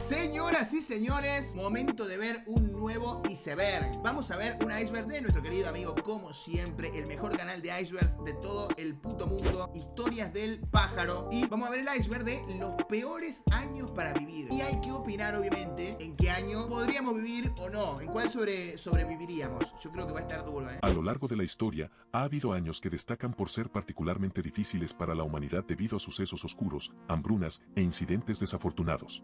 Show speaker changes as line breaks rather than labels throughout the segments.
Señoras y señores, momento de ver un nuevo iceberg. Vamos a ver un iceberg de nuestro querido amigo, como siempre, el mejor canal de icebergs de todo el puto mundo, Historias del Pájaro. Y vamos a ver el iceberg de los peores años para vivir. Y hay que opinar, obviamente, en qué año podríamos vivir o no, en cuál sobreviviríamos. Yo creo que va a estar duro, ¿eh?
A lo largo de la historia, ha habido años que destacan por ser particularmente difíciles para la humanidad debido a sucesos oscuros, hambrunas e incidentes desafortunados.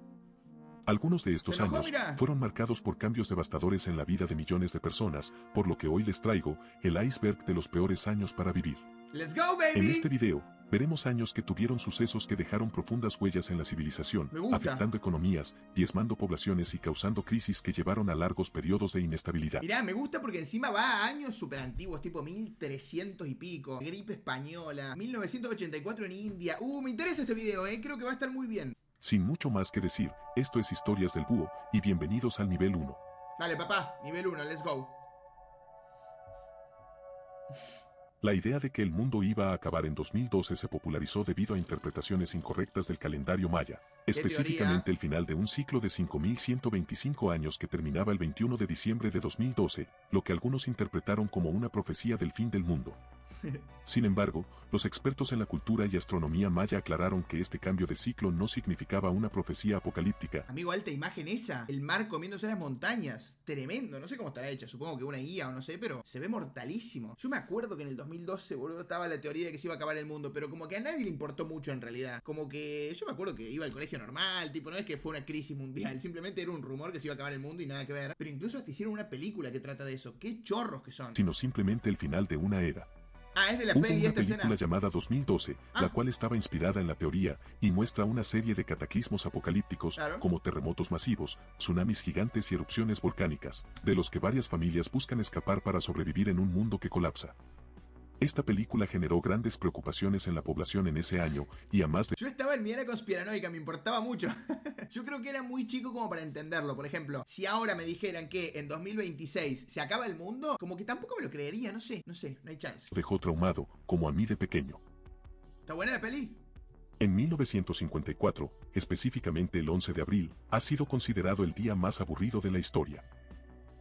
Algunos de estos años fueron marcados por cambios devastadores en la vida de millones de personas, por lo que hoy les traigo el iceberg de los peores años para vivir.
¡Let's go, baby!
En este video, veremos años que tuvieron sucesos que dejaron profundas huellas en la civilización, afectando economías, diezmando poblaciones y causando crisis que llevaron a largos periodos de inestabilidad.
Mirá, me gusta porque encima va a años súper antiguos, tipo 1300 y pico, gripe española, 1984 en India. Me interesa este video, creo que va a estar muy bien.
Sin mucho más que decir, esto es Historias del Búho, y bienvenidos al nivel 1.
Dale, papá, nivel 1, let's go.
La idea de que el mundo iba a acabar en 2012 se popularizó debido a interpretaciones incorrectas del calendario maya, específicamente el final de un ciclo de 5125 años que terminaba el 21 de diciembre de 2012, lo que algunos interpretaron como una profecía del fin del mundo. Sin embargo, los expertos en la cultura y astronomía maya aclararon que este cambio de ciclo no significaba una profecía apocalíptica.
Amigo, alta imagen esa, el mar comiéndose las montañas, tremendo, no sé cómo estará hecha, supongo que una guía o no sé, pero se ve mortalísimo. Yo me acuerdo que en el 2012, boludo, estaba la teoría de que se iba a acabar el mundo, pero como que a nadie le importó mucho en realidad. Como que yo me acuerdo que iba al colegio normal, tipo, no es que fue una crisis mundial, simplemente era un rumor que se iba a acabar el mundo y nada que ver. Pero incluso hasta hicieron una película que trata de eso, qué chorros que son.
Sino simplemente el final de una era.
Es de la
Hubo
peli
una
esta
película
escena
llamada 2012, la cual estaba inspirada en la teoría, y muestra una serie de cataclismos apocalípticos, como terremotos masivos, tsunamis gigantes y erupciones volcánicas, de los que varias familias buscan escapar para sobrevivir en un mundo que colapsa. Esta película generó grandes preocupaciones en la población en ese año, y a más de...
Yo estaba en mi era conspiranoica, me importaba mucho. Yo creo que era muy chico como para entenderlo. Por ejemplo, si ahora me dijeran que en 2026 se acaba el mundo, como que tampoco me lo creería, no sé, no hay chance.
Dejó traumado, como a mí de pequeño.
¿Está buena la peli?
En 1954, específicamente el 11 de abril, ha sido considerado el día más aburrido de la historia.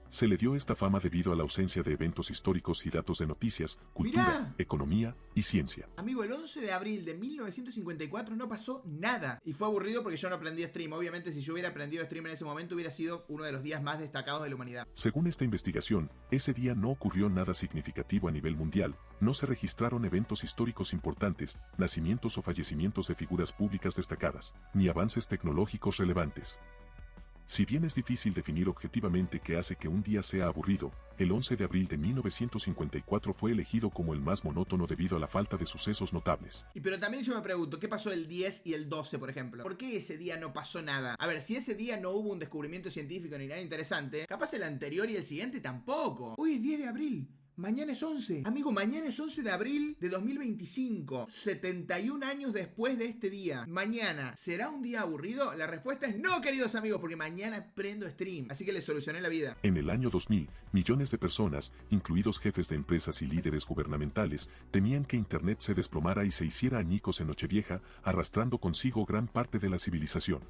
Se le dio esta fama debido a la ausencia de eventos históricos y datos de noticias, cultura, economía y ciencia.
Amigo, el 11 de abril de 1954 no pasó nada. Y fue aburrido porque yo no aprendí stream. Obviamente, si yo hubiera aprendido stream en ese momento, hubiera sido uno de los días más destacados de la humanidad.
Según esta investigación, ese día no ocurrió nada significativo a nivel mundial, no se registraron eventos históricos importantes, nacimientos o fallecimientos de figuras públicas destacadas, ni avances tecnológicos relevantes. Si bien es difícil definir objetivamente qué hace que un día sea aburrido, el 11 de abril de 1954 fue elegido como el más monótono debido a la falta de sucesos notables.
Pero también yo me pregunto, ¿qué pasó el 10 y el 12, por ejemplo? ¿Por qué ese día no pasó nada? A ver, si ese día no hubo un descubrimiento científico ni nada interesante, capaz el anterior y el siguiente tampoco. Hoy es 10 de abril. Mañana es 11. Amigo, mañana es 11 de abril de 2025. 71 años después de este día. Mañana, ¿será un día aburrido? La respuesta es no, queridos amigos, porque mañana prendo stream. Así que les solucioné la vida.
En el año 2000, millones de personas, incluidos jefes de empresas y líderes gubernamentales, temían que Internet se desplomara y se hiciera añicos en Nochevieja, arrastrando consigo gran parte de la civilización.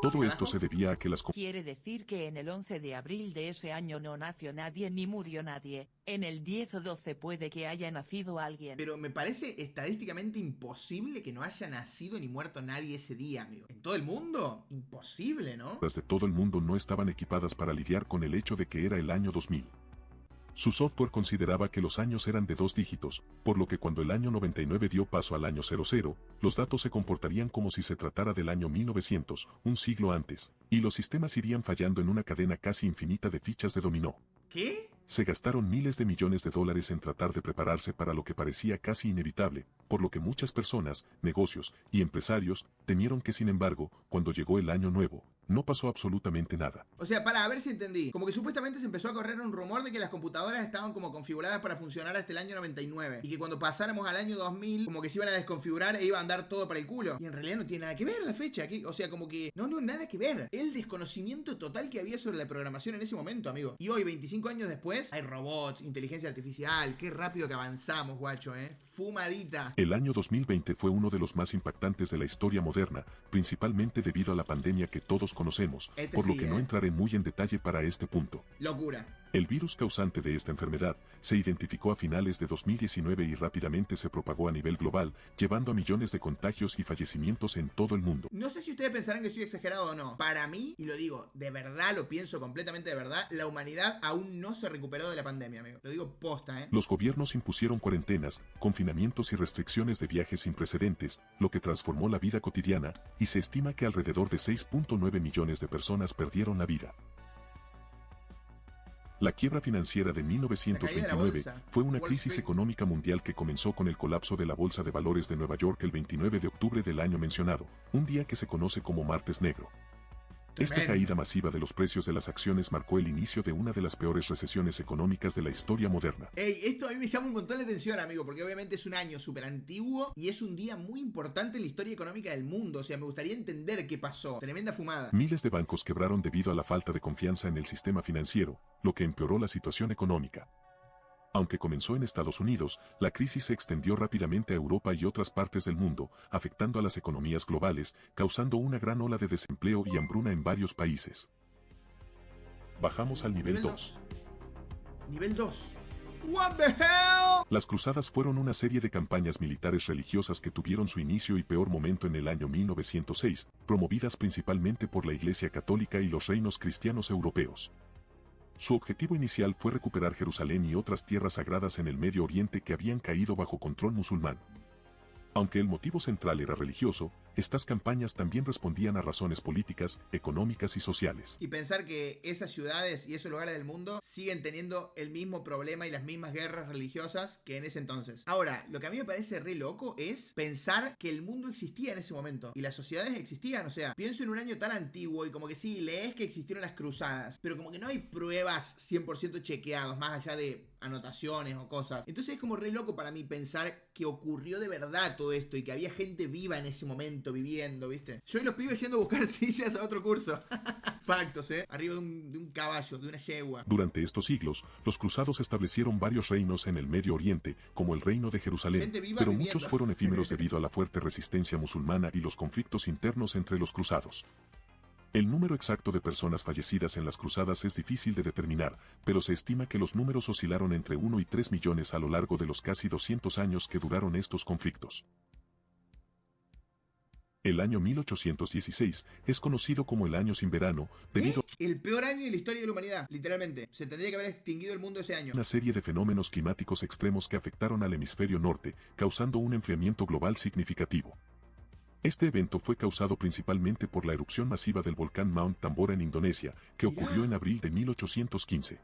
Todo esto se debía a que las...
Quiere decir que en el 11 de abril de ese año no nació nadie ni murió nadie. En el 10 o 12 puede que haya nacido alguien.
Pero me parece estadísticamente imposible que no haya nacido ni muerto nadie ese día, amigo. ¿En todo el mundo? Imposible, ¿no?
Las de todo el mundo no estaban equipadas para lidiar con el hecho de que era el año 2000. Su software consideraba que los años eran de 2 dígitos, por lo que cuando el año 99 dio paso al año 00, los datos se comportarían como si se tratara del año 1900, un siglo antes, y los sistemas irían fallando en una cadena casi infinita de fichas de dominó.
¿Qué?
Se gastaron miles de millones de dólares en tratar de prepararse para lo que parecía casi inevitable, por lo que muchas personas, negocios y empresarios temieron que, sin embargo, cuando llegó el año nuevo, no pasó absolutamente nada.
O sea, para ver si entendí. Como que supuestamente se empezó a correr un rumor de que las computadoras estaban como configuradas para funcionar hasta el año 99. Y que cuando pasáramos al año 2000, como que se iban a desconfigurar e iba a andar todo para el culo. Y en realidad no tiene nada que ver la fecha. O sea, como que... No, nada que ver. El desconocimiento total que había sobre la programación en ese momento, amigo. Y hoy, 25 años después, hay robots, inteligencia artificial. Qué rápido que avanzamos, guacho, fumadita.
El año 2020 fue uno de los más impactantes de la historia moderna, principalmente debido a la pandemia que todos conocemos, por lo que no entraré muy en detalle para este punto.
Locura.
El virus causante de esta enfermedad se identificó a finales de 2019 y rápidamente se propagó a nivel global, llevando a millones de contagios y fallecimientos en todo el mundo.
No sé si ustedes pensarán que soy exagerado o no. Para mí, y lo digo, de verdad, lo pienso completamente de verdad, la humanidad aún no se recuperó de la pandemia, amigo. Lo digo posta, ¿eh?
Los gobiernos impusieron cuarentenas, confinamientos y restricciones de viajes sin precedentes, lo que transformó la vida cotidiana, y se estima que alrededor de 6.9 millones de personas perdieron la vida. La quiebra financiera de 1929 fue una crisis económica mundial que comenzó con el colapso de la Bolsa de Valores de Nueva York el 29 de octubre del año mencionado, un día que se conoce como Martes Negro. Esta caída masiva de los precios de las acciones marcó el inicio de una de las peores recesiones económicas de la historia moderna.
Ey, esto a mí me llama un montón la atención, amigo, porque obviamente es un año súper antiguo y es un día muy importante en la historia económica del mundo. O sea, me gustaría entender qué pasó. Tremenda fumada.
Miles de bancos quebraron debido a la falta de confianza en el sistema financiero, lo que empeoró la situación económica. Aunque comenzó en Estados Unidos, la crisis se extendió rápidamente a Europa y otras partes del mundo, afectando a las economías globales, causando una gran ola de desempleo y hambruna en varios países. Bajamos al nivel 2.
Nivel 2. What the hell?
Las cruzadas fueron una serie de campañas militares religiosas que tuvieron su inicio y peor momento en el año 1906, promovidas principalmente por la Iglesia Católica y los reinos cristianos europeos. Su objetivo inicial fue recuperar Jerusalén y otras tierras sagradas en el Medio Oriente que habían caído bajo control musulmán. Aunque el motivo central era religioso, estas campañas también respondían a razones políticas, económicas y sociales.
Y pensar que esas ciudades y esos lugares del mundo siguen teniendo el mismo problema y las mismas guerras religiosas que en ese entonces. Ahora, lo que a mí me parece re loco es pensar que el mundo existía en ese momento y las sociedades existían. O sea, pienso en un año tan antiguo y como que sí, lees que existieron las cruzadas, pero como que no hay pruebas 100% chequeadas más allá de anotaciones o cosas. Entonces es como re loco para mí pensar que ocurrió de verdad todo esto y que había gente viva en ese momento viviendo, ¿viste? Yo y los pibes yendo a buscar sillas a otro curso. Factos, arriba de un caballo, de una yegua.
Durante estos siglos, los cruzados establecieron varios reinos en el Medio Oriente, como el Reino de Jerusalén, pero muchos fueron efímeros debido a la fuerte resistencia musulmana y los conflictos internos entre los cruzados. El número exacto de personas fallecidas en las cruzadas es difícil de determinar, pero se estima que los números oscilaron entre 1 y 3 millones a lo largo de los casi 200 años que duraron estos conflictos. El año 1816 es conocido como el año sin verano, debido a
el peor año de la historia de la humanidad, literalmente. Se tendría que haber extinguido el mundo ese año.
Una serie de fenómenos climáticos extremos que afectaron al hemisferio norte, causando un enfriamiento global significativo. Este evento fue causado principalmente por la erupción masiva del volcán Mount Tambora en Indonesia, que ocurrió en abril de 1815.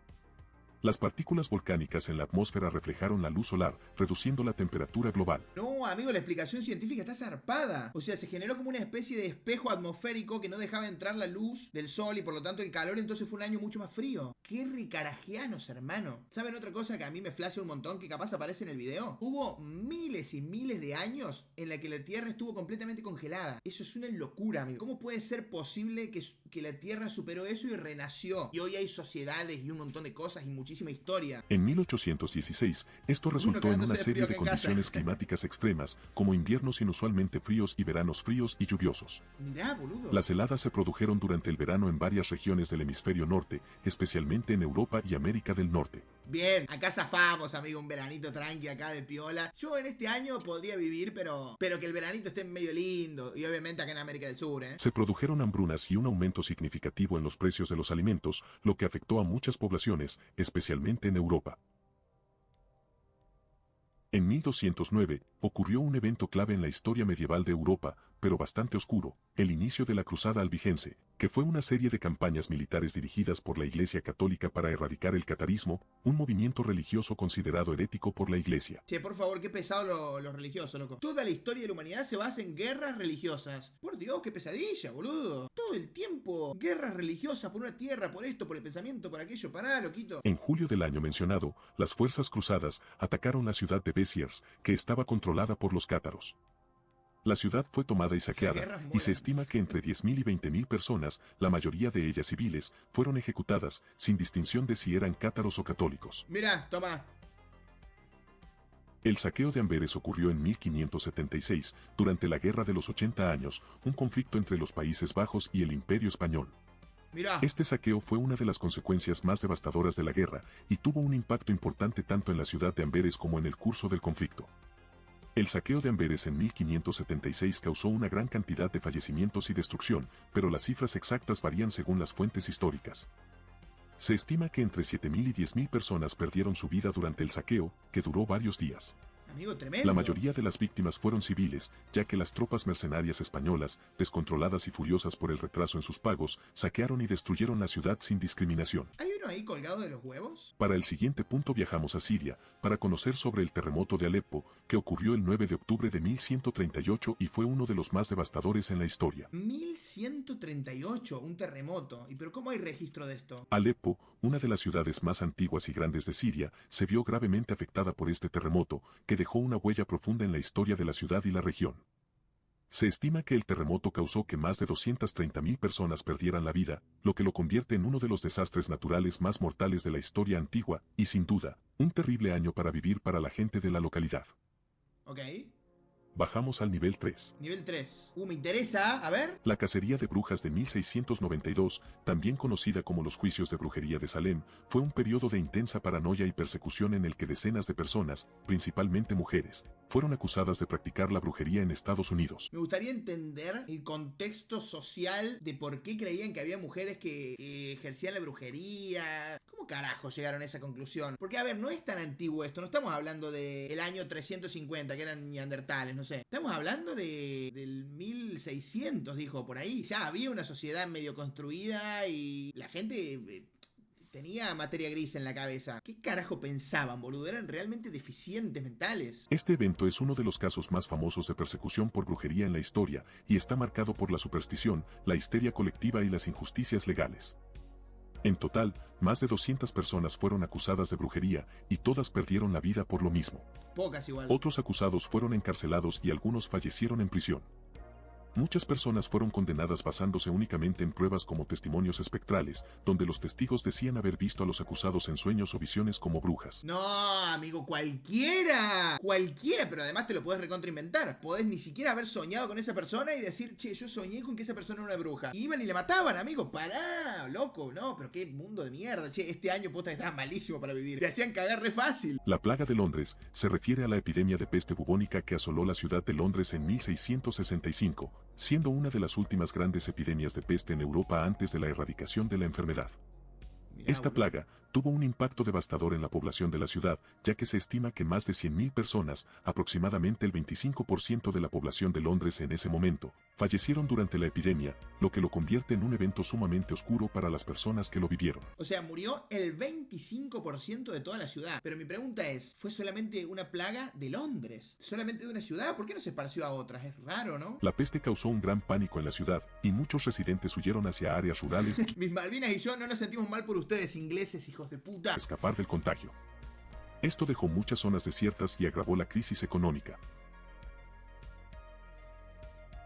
Las partículas volcánicas en la atmósfera reflejaron la luz solar, reduciendo la temperatura global.
No, amigo, la explicación científica está zarpada. O sea, se generó como una especie de espejo atmosférico que no dejaba entrar la luz del sol y por lo tanto el calor, entonces fue un año mucho más frío. ¡Qué ricaragianos, hermano! ¿Saben otra cosa que a mí me flashea un montón, que capaz aparece en el video? Hubo miles y miles de años en la que la Tierra estuvo completamente congelada. Eso es una locura, amigo. ¿Cómo puede ser posible que la Tierra superó eso y renació? Y hoy hay sociedades y un montón de cosas y muchísimas historia.
En 1816, esto resultó en una serie de condiciones climáticas extremas, como inviernos inusualmente fríos y veranos fríos y lluviosos.
Mirá, boludo.
Las heladas se produjeron durante el verano en varias regiones del hemisferio norte, especialmente en Europa y América del Norte.
Bien, acá zafamos, amigo, un veranito tranqui acá de piola. Yo en este año podría vivir, pero que el veranito esté medio lindo. Y obviamente acá en América del Sur,
Se produjeron hambrunas y un aumento significativo en los precios de los alimentos, lo que afectó a muchas poblaciones, especialmente en Europa. En 1209, ocurrió un evento clave en la historia medieval de Europa, pero bastante oscuro, el inicio de la Cruzada Albigense, que fue una serie de campañas militares dirigidas por la Iglesia Católica para erradicar el catarismo, un movimiento religioso considerado herético por la Iglesia.
Che, por favor, qué pesado los religiosos, loco. Toda la historia de la humanidad se basa en guerras religiosas. Por Dios, qué pesadilla, boludo. Todo el tiempo, guerras religiosas por una tierra, por esto, por el pensamiento, por aquello. Pará, loquito.
En julio del año mencionado, las fuerzas cruzadas atacaron la ciudad de Béziers, que estaba controlada por los cátaros. La ciudad fue tomada y saqueada, y se estima que entre 10.000 y 20.000 personas, la mayoría de ellas civiles, fueron ejecutadas, sin distinción de si eran cátaros o católicos.
Mirá, toma.
El saqueo de Amberes ocurrió en 1576, durante la Guerra de los 80 años, un conflicto entre los Países Bajos y el Imperio Español.
Mirá.
Este saqueo fue una de las consecuencias más devastadoras de la guerra y tuvo un impacto importante tanto en la ciudad de Amberes como en el curso del conflicto. El saqueo de Amberes en 1576 causó una gran cantidad de fallecimientos y destrucción, pero las cifras exactas varían según las fuentes históricas. Se estima que entre 7.000 y 10.000 personas perdieron su vida durante el saqueo, que duró varios días.
Amigo, tremendo.
La mayoría de las víctimas fueron civiles, ya que las tropas mercenarias españolas, descontroladas y furiosas por el retraso en sus pagos, saquearon y destruyeron la ciudad sin discriminación.
¿Hay uno ahí colgado de los huevos?
Para el siguiente punto viajamos a Siria, para conocer sobre el terremoto de Alepo, que ocurrió el 9 de octubre de 1138 y fue uno de los más devastadores en la historia.
1138, un terremoto. ¿Y pero cómo hay registro de esto?
Alepo, una de las ciudades más antiguas y grandes de Siria, se vio gravemente afectada por este terremoto, que dejó una huella profunda en la historia de la ciudad y la región. Se estima que el terremoto causó que más de 230.000 personas perdieran la vida, lo que lo convierte en uno de los desastres naturales más mortales de la historia antigua, y sin duda, un terrible año para vivir para la gente de la localidad.
Ok.
Bajamos al nivel 3.
Nivel 3. Me interesa, a ver.
La cacería de brujas de 1692, también conocida como los juicios de brujería de Salem, fue un periodo de intensa paranoia y persecución en el que decenas de personas, principalmente mujeres, fueron acusadas de practicar la brujería en Estados Unidos.
Me gustaría entender el contexto social de por qué creían que había mujeres que ejercían la brujería. ¿Cómo carajo llegaron a esa conclusión? Porque, a ver, no es tan antiguo esto. No estamos hablando del año 350, que eran neandertales, no sé. Estamos hablando del 1600, dijo, por ahí. Ya había una sociedad medio construida y la gente tenía materia gris en la cabeza. ¿Qué carajo pensaban, boludo? Eran realmente deficientes mentales.
Este evento es uno de los casos más famosos de persecución por brujería en la historia y está marcado por la superstición, la histeria colectiva y las injusticias legales. En total, más de 200 personas fueron acusadas de brujería y todas perdieron la vida por lo mismo.
Pocas igual.
Otros acusados fueron encarcelados y algunos fallecieron en prisión. Muchas personas fueron condenadas basándose únicamente en pruebas como testimonios espectrales, donde los testigos decían haber visto a los acusados en sueños o visiones como brujas.
No, amigo, cualquiera. Cualquiera, pero además te lo podés recontrainventar. Podés ni siquiera haber soñado con esa persona y decir, che, yo soñé con que esa persona era una bruja. Y iban y le mataban, amigo. Pará, loco. No, pero qué mundo de mierda. Che, este año posta que estaba malísimo para vivir. Te hacían cagar re fácil.
La plaga de Londres se refiere a la epidemia de peste bubónica que asoló la ciudad de Londres en 1665. Siendo una de las últimas grandes epidemias de peste en Europa antes de la erradicación de la enfermedad. Esta plaga tuvo un impacto devastador en la población de la ciudad, ya que se estima que más de 100.000 personas, aproximadamente el 25% de la población de Londres en ese momento, fallecieron durante la epidemia, lo que lo convierte en un evento sumamente oscuro para las personas que lo vivieron.
O sea, murió el 25% de toda la ciudad. Pero mi pregunta es, ¿fue solamente una plaga de Londres? ¿Solamente de una ciudad? ¿Por qué no se esparció a otras? Es raro, ¿no?
La peste causó un gran pánico en la ciudad, y muchos residentes huyeron hacia áreas rurales.
Mis Malvinas y yo no nos sentimos mal por ustedes, ingleses, hijos de puta.
Escapar del contagio. Esto dejó muchas zonas desiertas y agravó la crisis económica.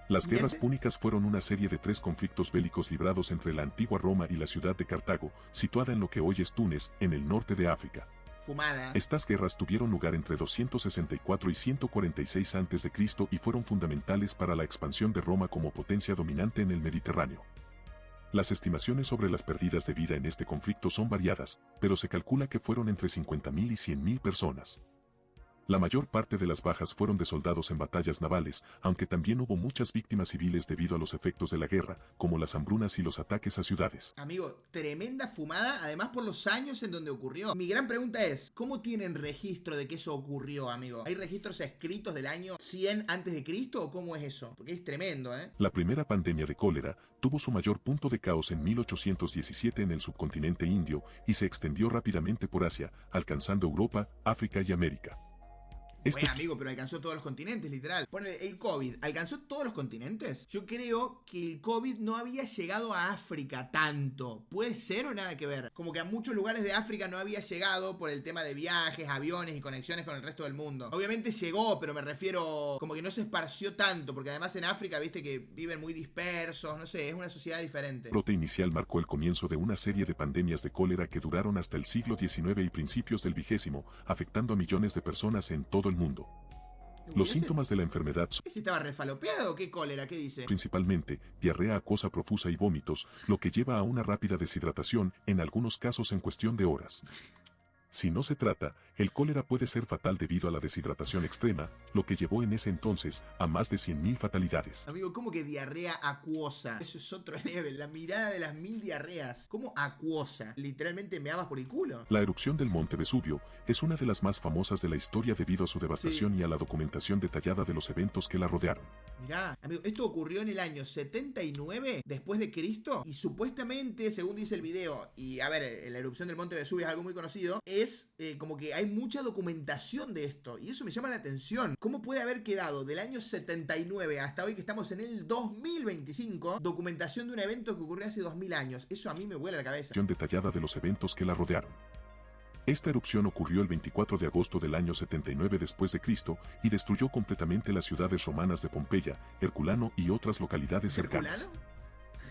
Las guerras púnicas fueron una serie de 3 conflictos bélicos librados entre la antigua Roma y la ciudad de Cartago, situada en lo que hoy es Túnez, en el norte de África.
Fumada.
Estas guerras tuvieron lugar entre 264 y 146 a.C. y fueron fundamentales para la expansión de Roma como potencia dominante en el Mediterráneo. Las estimaciones sobre las pérdidas de vida en este conflicto son variadas, pero se calcula que fueron entre 50.000 y 100.000 personas. La mayor parte de las bajas fueron de soldados en batallas navales, aunque también hubo muchas víctimas civiles debido a los efectos de la guerra, como las hambrunas y los ataques a ciudades.
Amigo, tremenda fumada, además por los años en donde ocurrió. Mi gran pregunta es, ¿cómo tienen registro de que eso ocurrió, amigo? ¿Hay registros escritos del año 100 a.C. o cómo es eso? Porque es tremendo, ¿eh?
La primera pandemia de cólera tuvo su mayor punto de caos en 1817 en el subcontinente indio y se extendió rápidamente por Asia, alcanzando Europa, África y América.
Bueno, amigo, pero alcanzó todos los continentes, literal. Ponele, el COVID, ¿alcanzó todos los continentes? Yo creo que el COVID no había llegado a África tanto. ¿Puede ser o nada que ver? Como que a muchos lugares de África no había llegado por el tema de viajes, aviones y conexiones con el resto del mundo. Obviamente llegó, pero me refiero como que no se esparció tanto, porque además en África, viste que viven muy dispersos, no sé, es una sociedad diferente.
El brote inicial marcó el comienzo de una serie de pandemias de cólera que duraron hasta el siglo XIX y principios del XX, afectando a millones de personas en todo el el mundo. Los síntomas de la enfermedad son
¿Ese estaba refalopeado o qué cólera? ¿Qué dice?
principalmente diarrea acuosa profusa y vómitos, lo que lleva a una rápida deshidratación, en algunos casos en cuestión de horas. Si no se trata, el cólera puede ser fatal debido a la deshidratación extrema, lo que llevó en ese entonces a más de 100.000 fatalidades.
Amigo, ¿cómo que diarrea acuosa? Eso es otro nivel, la mirada de las 1000 diarreas. ¿Cómo acuosa? ¿Literalmente meabas por el culo?
La erupción del monte Vesubio es una de las más famosas de la historia debido a su devastación y a la documentación detallada de los eventos que la rodearon.
Mirá, amigo, esto ocurrió en el año 79 después de Cristo y supuestamente, según dice el video, y a ver, la erupción del monte Vesubio es algo muy conocido, es como que hay mucha documentación de esto y eso me llama la atención. ¿Cómo puede haber quedado del año 79 hasta hoy que estamos en el 2025 documentación de un evento que ocurrió hace 2000 años? Eso a mí me vuela la cabeza.
Detallada de los eventos que la rodearon. Esta erupción ocurrió el 24 de agosto del año 79 después de Cristo y destruyó completamente las ciudades romanas de Pompeya, Herculano y otras localidades cercanas.
¿Herculano?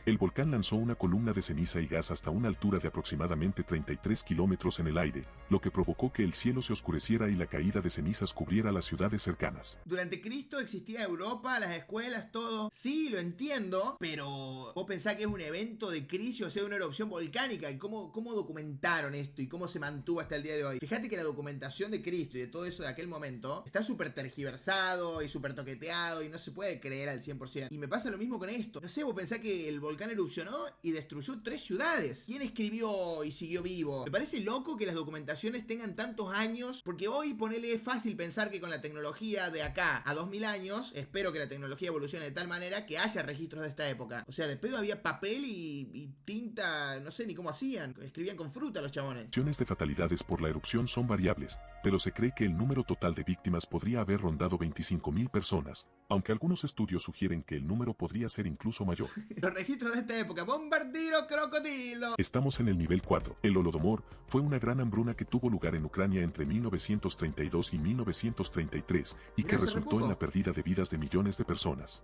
El volcán lanzó una columna de ceniza y gas hasta una altura de aproximadamente 33 kilómetros en el aire, lo que provocó que el cielo se oscureciera y la caída de cenizas cubriera las ciudades cercanas.
Durante Cristo existía Europa, las escuelas, todo. Sí, lo entiendo, pero vos pensás que es un evento de crisis, o sea, una erupción volcánica. ¿Y cómo documentaron esto y cómo se mantuvo hasta el día de hoy? Fíjate que la documentación de Cristo y de todo eso de aquel momento está súper tergiversado y súper toqueteado y no se puede creer al 100%. Y me pasa lo mismo con esto. No sé, vos pensás que el volcán erupcionó y destruyó 3 ciudades. ¿Quién escribió y siguió vivo? Me parece loco que las documentaciones tengan tantos años, porque hoy ponele es fácil pensar que con la tecnología de acá a 2000 años, espero que la tecnología evolucione de tal manera que haya registros de esta época. O sea, de pedo había papel y tinta, no sé ni cómo hacían, escribían con fruta los chabones.
Las de fatalidades por la erupción son variables, pero se cree que el número total de víctimas podría haber rondado 25.000 personas, aunque algunos estudios sugieren que el número podría ser incluso mayor.
Los registros de esta época, bombardiro crocodilo.
Estamos en el nivel 4. El Holodomor fue una gran hambruna que tuvo lugar en Ucrania entre 1932 y 1933 y que resultó en la pérdida de vidas de millones de personas.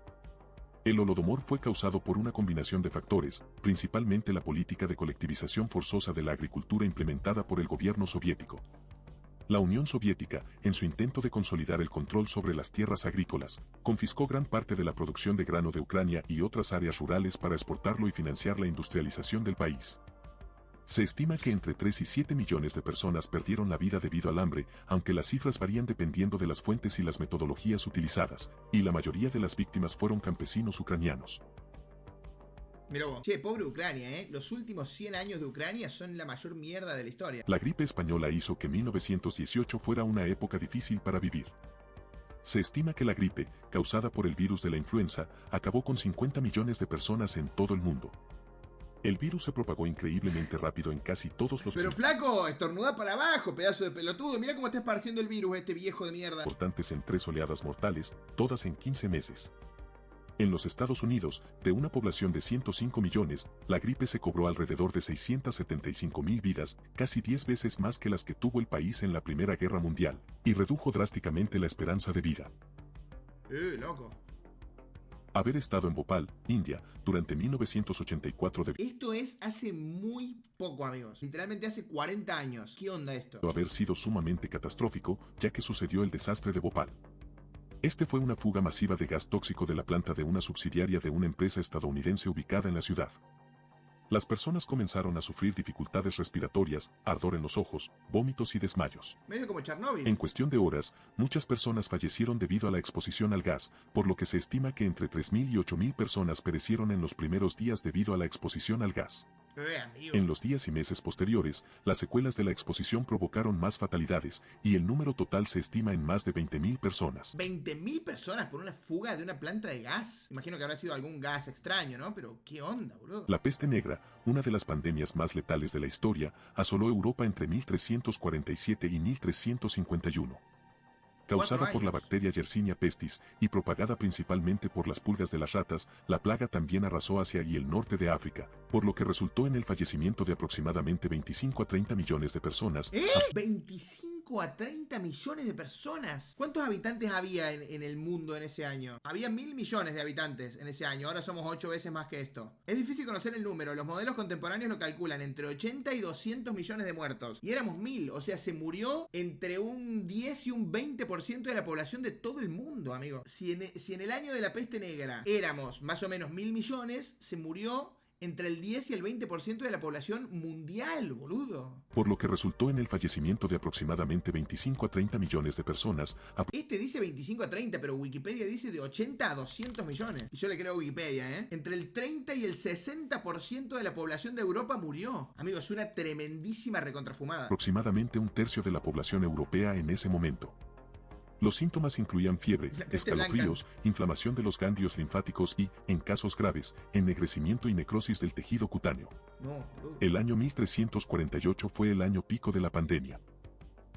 El Holodomor fue causado por una combinación de factores, principalmente la política de colectivización forzosa de la agricultura implementada por el gobierno soviético. La Unión Soviética, en su intento de consolidar el control sobre las tierras agrícolas, confiscó gran parte de la producción de grano de Ucrania y otras áreas rurales para exportarlo y financiar la industrialización del país. Se estima que entre 3 y 7 millones de personas perdieron la vida debido al hambre, aunque las cifras varían dependiendo de las fuentes y las metodologías utilizadas, y la mayoría de las víctimas fueron campesinos ucranianos.
Mirá vos. Che, pobre Ucrania, ¿eh? Los últimos 100 años de Ucrania son la mayor mierda de la historia.
La gripe española hizo que 1918 fuera una época difícil para vivir. Se estima que la gripe, causada por el virus de la influenza, acabó con 50 millones de personas en todo el mundo. El virus se propagó increíblemente rápido en casi todos los...
Pero flaco, estornuda para abajo, pedazo de pelotudo. Mira cómo está esparciendo el virus este viejo de mierda.
Importantes en 3 oleadas mortales, todas en 15 meses. En los Estados Unidos, de una población de 105 millones, la gripe se cobró alrededor de 675.000 vidas, casi 10 veces más que las que tuvo el país en la Primera Guerra Mundial, y redujo drásticamente la esperanza de vida.
Loco.
Haber estado en Bhopal, India, durante 1984
Esto es hace muy poco, amigos. Literalmente hace 40 años. ¿Qué onda esto?
haber sido sumamente catastrófico, ya que sucedió el desastre de Bhopal. Este fue una fuga masiva de gas tóxico de la planta de una subsidiaria de una empresa estadounidense ubicada en la ciudad. Las personas comenzaron a sufrir dificultades respiratorias, ardor en los ojos, vómitos y desmayos.
Medio como Chernóbil.
En cuestión de horas, muchas personas fallecieron debido a la exposición al gas, por lo que se estima que entre 3.000 y 8.000 personas perecieron en los primeros días debido a la exposición al gas.
Amigo.
En los días y meses posteriores, las secuelas de la exposición provocaron más fatalidades, y el número total se estima en más de 20.000 personas.
20.000 personas por una fuga de una planta de gas. Imagino que habrá sido algún gas extraño, ¿no? Pero ¿qué onda, boludo?
La peste negra, una de las pandemias más letales de la historia, asoló Europa entre 1347 y 1351. Causada por la bacteria Yersinia pestis y propagada principalmente por las pulgas de las ratas, la plaga también arrasó Asia y el norte de África, por lo que resultó en el fallecimiento de aproximadamente 25 a 30 millones de personas.
¿25 25 a 30 millones de personas. ¿Cuántos habitantes había en el mundo en ese año? Había 1.000 millones de habitantes en ese año. Ahora somos 8 veces más que esto. Es difícil conocer el número. Los modelos contemporáneos lo calculan entre 80 y 200 millones de muertos. Y éramos 1.000. O sea, se murió entre un 10 y un 20% de la población de todo el mundo, amigo. Si en el año de la peste negra éramos más o menos 1.000 millones, se murió entre el 10 y el 20% de la población mundial, boludo.
Por lo que resultó en el fallecimiento de aproximadamente 25 a 30 millones de personas.
Este dice 25 a 30, pero Wikipedia dice de 80 a 200 millones. Y yo le creo a Wikipedia, ¿eh? Entre el 30 y el 60% de la población de Europa murió. Amigo, es una tremendísima recontrafumada.
Aproximadamente un tercio de la población europea en ese momento. Los síntomas incluían fiebre, escalofríos, inflamación de los ganglios linfáticos y, en casos graves, ennegrecimiento y necrosis del tejido cutáneo. El año 1348 fue el año pico de la pandemia.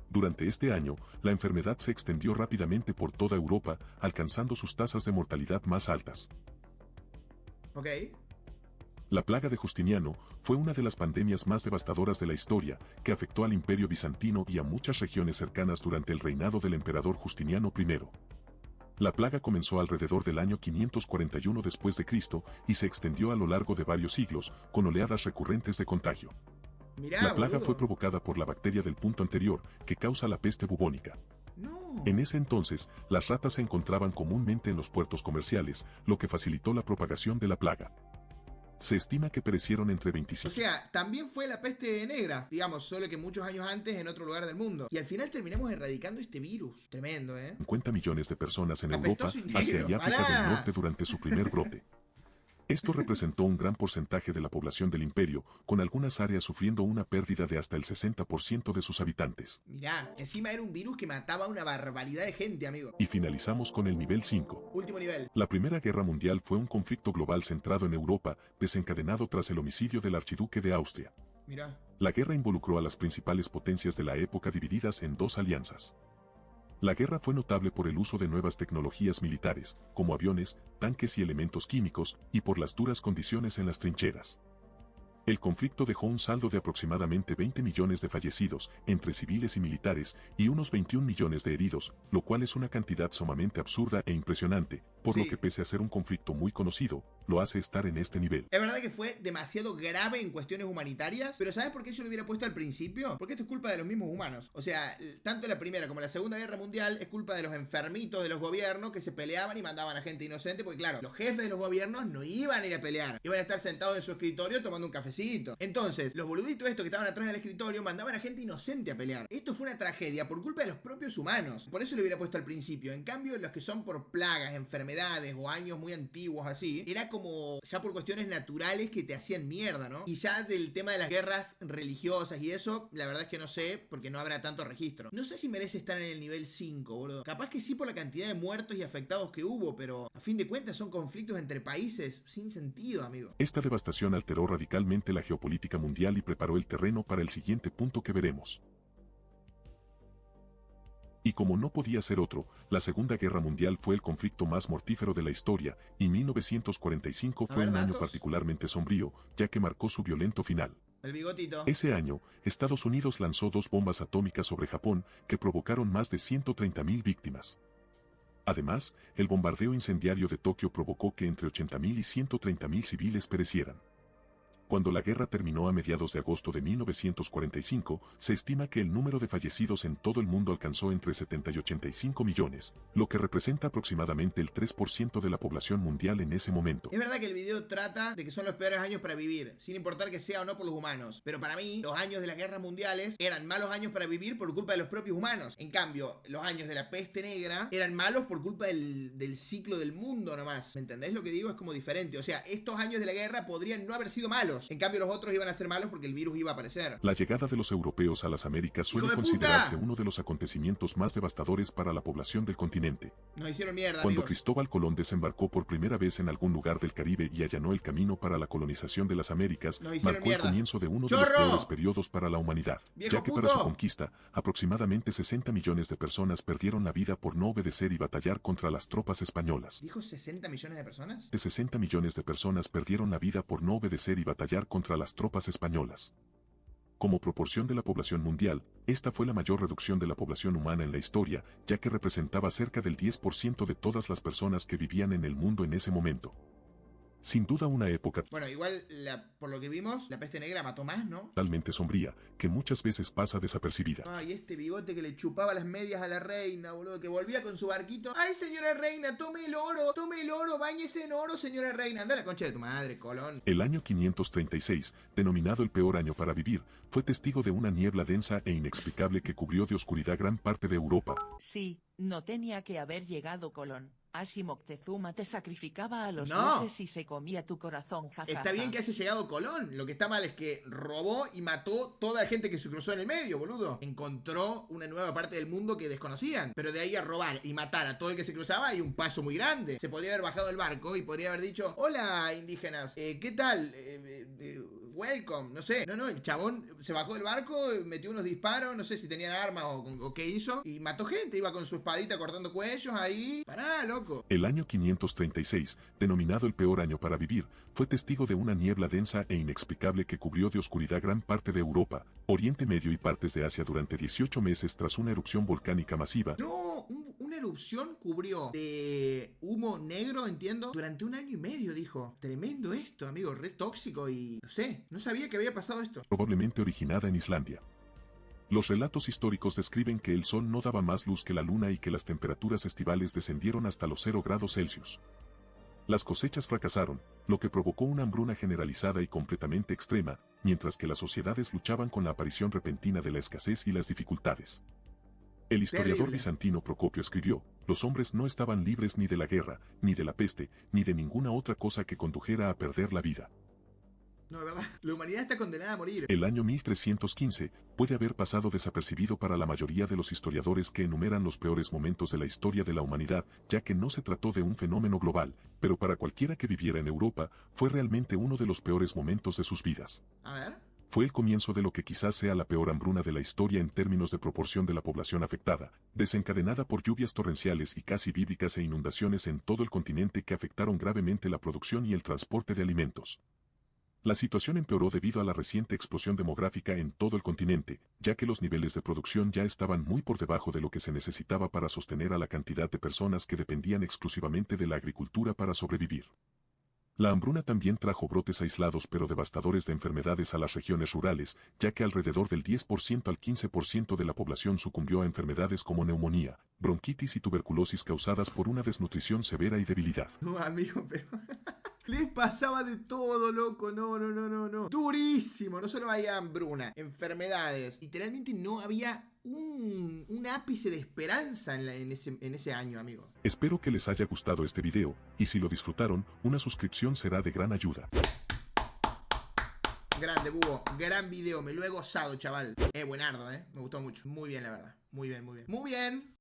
Durante este año, la enfermedad se extendió rápidamente por toda Europa, alcanzando sus tasas de mortalidad más altas.
Ok.
La plaga de Justiniano fue una de las pandemias más devastadoras de la historia, que afectó al Imperio Bizantino y a muchas regiones cercanas durante el reinado del emperador Justiniano I. La plaga comenzó alrededor del año 541 después de Cristo y se extendió a lo largo de varios siglos, con oleadas recurrentes de contagio. La plaga fue provocada por la bacteria del punto anterior, que causa la peste bubónica. En ese entonces, las ratas se encontraban comúnmente en los puertos comerciales, lo que facilitó la propagación de la plaga. Se estima que perecieron entre 25.
O sea, también fue la peste negra, digamos, solo que muchos años antes en otro lugar del mundo. Y al final terminamos erradicando este virus. Tremendo, ¿eh?
50 millones de personas en Europa, Asia y África del Norte durante su primer brote. Esto representó un gran porcentaje de la población del imperio, con algunas áreas sufriendo una pérdida de hasta el 60% de sus habitantes.
Mirá, encima era un virus que mataba a una barbaridad de gente, amigo.
Y finalizamos con el nivel 5.
Último nivel.
La Primera Guerra Mundial fue un conflicto global centrado en Europa, desencadenado tras el homicidio del archiduque de Austria.
Mirá.
La guerra involucró a las principales potencias de la época divididas en dos alianzas. La guerra fue notable por el uso de nuevas tecnologías militares, como aviones, tanques y elementos químicos, y por las duras condiciones en las trincheras. El conflicto dejó un saldo de aproximadamente 20 millones de fallecidos, entre civiles y militares, y unos 21 millones de heridos, lo cual es una cantidad sumamente absurda e impresionante, por lo que pese a ser un conflicto muy conocido, lo hace estar en este nivel.
Es verdad que fue demasiado grave en cuestiones humanitarias, pero ¿sabes por qué yo lo hubiera puesto al principio? Porque esto es culpa de los mismos humanos. O sea, tanto la Primera como la Segunda Guerra Mundial es culpa de los enfermitos de los gobiernos que se peleaban y mandaban a gente inocente, porque claro, los jefes de los gobiernos no iban a ir a pelear, iban a estar sentados en su escritorio tomando un cafecito. Entonces, los boluditos estos que estaban atrás del escritorio mandaban a gente inocente a pelear. Esto fue una tragedia por culpa de los propios humanos. Por eso lo hubiera puesto al principio. En cambio, los que son por plagas, enfermedades o años muy antiguos así, era como ya por cuestiones naturales que te hacían mierda, ¿no? Y ya del tema de las guerras religiosas y eso, la verdad es que no sé, porque no habrá tanto registro. No sé si merece estar en el nivel 5, boludo. Capaz que sí por la cantidad de muertos y afectados que hubo, pero a fin de cuentas son conflictos entre países sin sentido, amigo.
Esta devastación alteró radicalmente la geopolítica mundial y preparó el terreno para el siguiente punto que veremos. Y como no podía ser otro, la Segunda Guerra Mundial fue el conflicto más mortífero de la historia, y 1945 fue un año particularmente sombrío, ya que marcó su violento final.
El bigotito.
Ese año, Estados Unidos lanzó 2 bombas atómicas sobre Japón, que provocaron más de 130.000 víctimas. Además, el bombardeo incendiario de Tokio provocó que entre 80.000 y 130.000 civiles perecieran. Cuando la guerra terminó a mediados de agosto de 1945, se estima que el número de fallecidos en todo el mundo alcanzó entre 70 y 85 millones, lo que representa aproximadamente el 3% de la población mundial en ese momento.
Es verdad que el video trata de que son los peores años para vivir, sin importar que sea o no por los humanos. Pero para mí, los años de las guerras mundiales eran malos años para vivir por culpa de los propios humanos. En cambio, los años de la peste negra eran malos por culpa del ciclo del mundo nomás. ¿Me entendés lo que digo? Es como diferente. O sea, estos años de la guerra podrían no haber sido malos. En cambio, los otros iban a ser malos porque el virus iba a aparecer.
La llegada de los europeos a las Américas suele considerarse uno de los acontecimientos más devastadores para la población del continente.
Nos hicieron mierda,
Cuando
amigos.
Cristóbal Colón desembarcó por primera vez en algún lugar del Caribe y allanó el camino para la colonización de las Américas, marcó el comienzo de uno de los peores periodos para la humanidad, ya que para su conquista, aproximadamente 60 millones de personas perdieron la vida por no obedecer y batallar contra las tropas españolas.
¿Dijo 60 millones de personas?
De 60 millones de personas perdieron la vida por no obedecer y batallar contra las tropas españolas. Como proporción de la población mundial, esta fue la mayor reducción de la población humana en la historia, ya que representaba cerca del 10% de todas las personas que vivían en el mundo en ese momento. Sin duda una época
Bueno, igual, por lo que vimos, la peste negra mató más, ¿no?
totalmente sombría, que muchas veces pasa desapercibida.
Ay, este bigote que le chupaba las medias a la reina, boludo, que volvía con su barquito. Ay, señora reina, tome el oro, báñese en oro, señora reina. Anda a la concha de tu madre, Colón.
El año 536, denominado el peor año para vivir, fue testigo de una niebla densa e inexplicable que cubrió de oscuridad gran parte de Europa.
Sí, no tenía que haber llegado Colón. Así Moctezuma te sacrificaba a los
No.
dioses y se comía tu corazón, jajaja.
Está bien que haya llegado Colón. Lo que está mal es que robó y mató toda la gente que se cruzó en el medio, boludo. Encontró una nueva parte del mundo que desconocían. Pero de ahí a robar y matar a todo el que se cruzaba hay un paso muy grande. Se podría haber bajado del barco y podría haber dicho: hola, indígenas, ¿qué tal? Welcome, no sé. No, el chabón se bajó del barco, metió unos disparos, no sé si tenían armas o qué hizo, y mató gente. Iba con su espadita cortando cuellos ahí. Pará, loco.
El año 536, denominado el peor año para vivir, fue testigo de una niebla densa e inexplicable que cubrió de oscuridad gran parte de Europa, Oriente Medio y partes de Asia durante 18 meses tras una erupción volcánica masiva.
No, una erupción cubrió de humo negro, entiendo, durante 1 año y medio, dijo. Tremendo esto, amigo, re tóxico y no sé, no sabía que había pasado esto.
Probablemente originada en Islandia. Los relatos históricos describen que el sol no daba más luz que la luna y que las temperaturas estivales descendieron hasta los 0 grados Celsius. Las cosechas fracasaron, lo que provocó una hambruna generalizada y completamente extrema, mientras que las sociedades luchaban con la aparición repentina de la escasez y las dificultades. El historiador
Terrible.
bizantino Procopio escribió: los hombres no estaban libres ni de la guerra, ni de la peste, ni de ninguna otra cosa que condujera a perder la vida.
No, de verdad, la humanidad está condenada a morir.
El año 1315 puede haber pasado desapercibido para la mayoría de los historiadores que enumeran los peores momentos de la historia de la humanidad, ya que no se trató de un fenómeno global, pero para cualquiera que viviera en Europa, fue realmente uno de los peores momentos de sus vidas.
A ver.
Fue el comienzo de lo que quizás sea la peor hambruna de la historia en términos de proporción de la población afectada, desencadenada por lluvias torrenciales y casi bíblicas e inundaciones en todo el continente que afectaron gravemente la producción y el transporte de alimentos. La situación empeoró debido a la reciente explosión demográfica en todo el continente, ya que los niveles de producción ya estaban muy por debajo de lo que se necesitaba para sostener a la cantidad de personas que dependían exclusivamente de la agricultura para sobrevivir. La hambruna también trajo brotes aislados pero devastadores de enfermedades a las regiones rurales, ya que alrededor del 10% al 15% de la población sucumbió a enfermedades como neumonía, bronquitis y tuberculosis causadas por una desnutrición severa y debilidad.
No, amigo, pero... les pasaba de todo, loco. No. Durísimo. No solo había hambruna, enfermedades. Literalmente no había un ápice de esperanza en ese año, amigo.
Espero que les haya gustado este video, y si lo disfrutaron, una suscripción será de gran ayuda.
Grande, Búho. Gran video. Me lo he gozado, chaval. Buenardo, Me gustó mucho. Muy bien, la verdad. Muy bien. Muy bien.